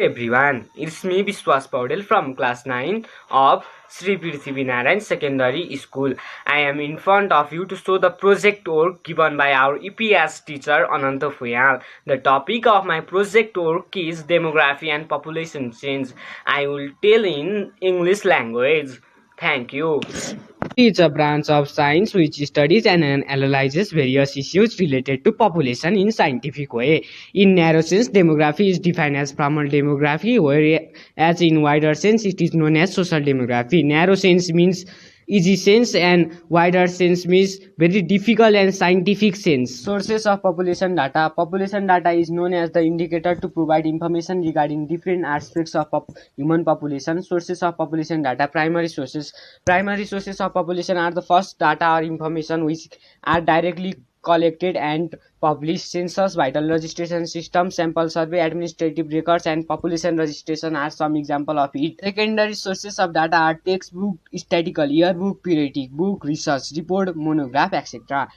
Everyone, it's me Biswas Poudel from class 9 of Sri Prithibinarayan Secondary School. I am in front of you to show the project work given by our EPS teacher Ananta Fuyal. The topic of my project work is demography and population change. I will tell in English language. Thank you. Is a branch of science which studies and analyzes various issues related to population in scientific way. In narrow sense, demography is defined as formal demography, whereas in wider sense, it is known as social demography. Narrow sense means easy sense and wider sense means very difficult and scientific sense. Sources of population data. Population data is known as the indicator to provide information regarding different aspects of human population. Sources of population data. Primary sources. Primary sources of population are the first data or information which are directly collected and published. Census, vital registration system, sample survey, administrative records, and population registration are some example of it. Secondary sources of data are textbook, statistical, yearbook, periodic book, research report, monograph, etc.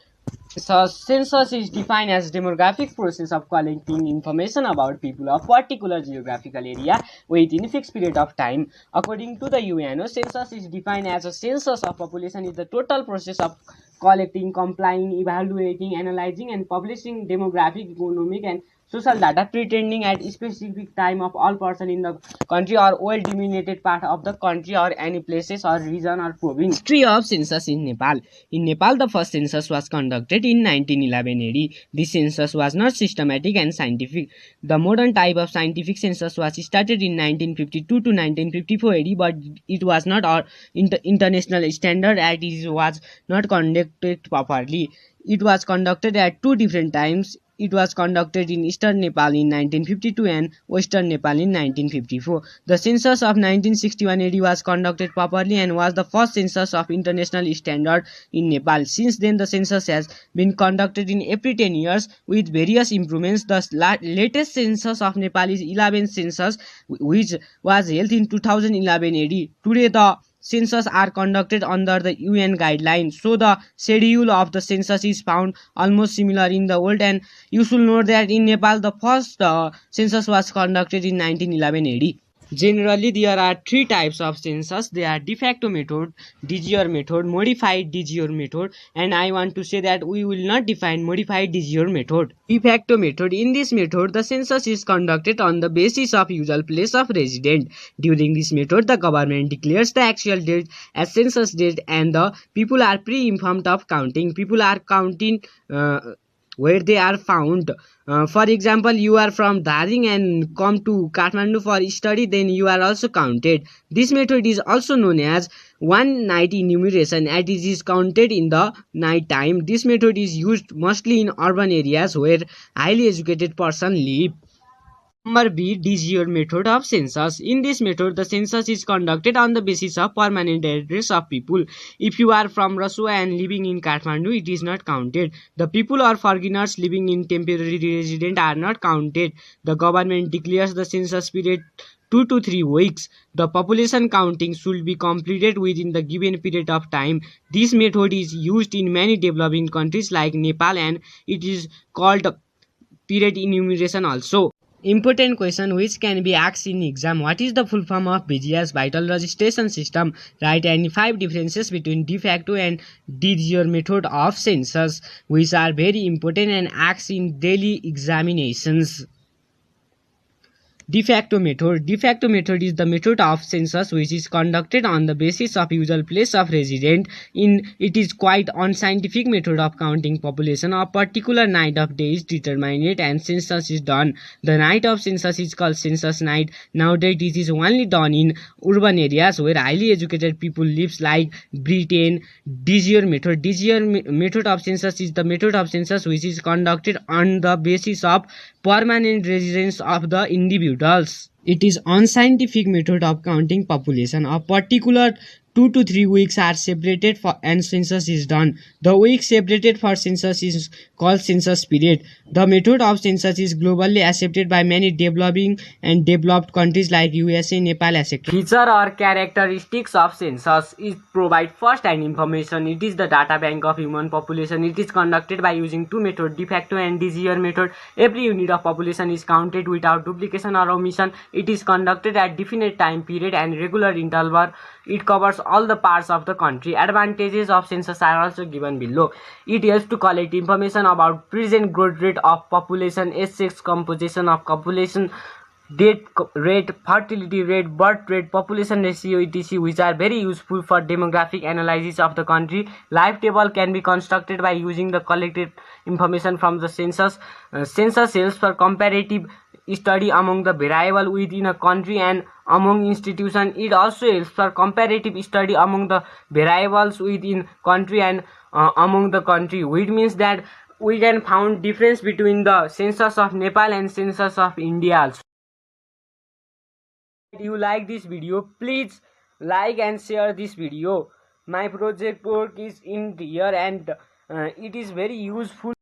Census is defined as demographic process of collecting information about people of particular geographical area within a fixed period of time. According to the UNO, census is defined as a census of population is the total process of collecting, complying, evaluating, analyzing, and publishing demographic, economic, and social data pretending at specific time of all person in the country or well delineated part of the country or any places or region or province. History of census in Nepal. In Nepal, the first census was conducted in 1911 AD. This census was not systematic and scientific. The modern type of scientific census was started in 1952 to 1954 AD, but it was not international standard as it was not conducted properly. It was conducted at two different times. It was conducted in eastern Nepal in 1952 and western Nepal in 1954. The census of 1961 AD was conducted properly and was the first census of international standard in Nepal. Since then, the census has been conducted in every 10 years with various improvements. The latest census of Nepal is 11th census, which was held in 2011 AD. Today, the census are conducted under the UN guidelines, so the schedule of the census is found almost similar in the world. And you should know that in Nepal the first census was conducted in 1911 AD. Generally, there are three types of census. They are de facto method, de jure method, modified de jure method, and I want to say that we will not define modified de jure method. De facto method. In this method, the census is conducted on the basis of usual place of residence. During this method, the government declares the actual date as census date and the people are pre-informed of counting. People are counting where they are found. For example, you are from Darjeeling and come to Kathmandu for study, then you are also counted. This method is also known as one night enumeration and it is counted in the night time. This method is used mostly in urban areas where highly educated persons live. Number B, de jure method of census. In this method, the census is conducted on the basis of permanent address of people. If you are from Rasua and living in Kathmandu, it is not counted. The people or foreigners living in temporary residence are not counted. The government declares the census period 2 to 3 weeks. The population counting should be completed within the given period of time. This method is used in many developing countries like Nepal and it is called period enumeration also. Important question which can be asked in exam. What is the full form of Biswas vital registration system? Write any 5 differences between de facto and de jure method of census, which are very important and asked in daily examinations. De facto method. De facto method is the method of census which is conducted on the basis of usual place of residence. It is quite unscientific method of counting population. A particular night of day is determined and census is done. The night of census is called census night. Nowadays it is only done in urban areas where highly educated people live like Britain. De jure method. De jure method of census is the method of census which is conducted on the basis of permanent residence of the individuals. It is unscientific method of counting population. A particular 2 to 3 weeks are separated for and census is done. The week separated for census is called census period. The method of census is globally accepted by many developing and developed countries like USA, Nepal, etc. Feature or characteristics of census is provide first-hand information. It is the data bank of human population. It is conducted by using two methods, de facto and de jure method. Every unit of population is counted without duplication or omission. It is conducted at definite time period and regular interval. It covers all the parts of the country. Advantages of census are also given below. It helps to collect information about present growth rate of population, age, sex composition of population, death rate, fertility rate, birth rate, population ratio, etc., which are very useful for demographic analysis of the country. Life table can be constructed by using the collected information from the census. Census helps for comparative study among the variable within a country and among institutions. It also helps for comparative study among the variables within country and among the country, which means that we can find difference between the census of Nepal and census of India also. If you like this video, please like and share this video. My project work is in here and it is very useful.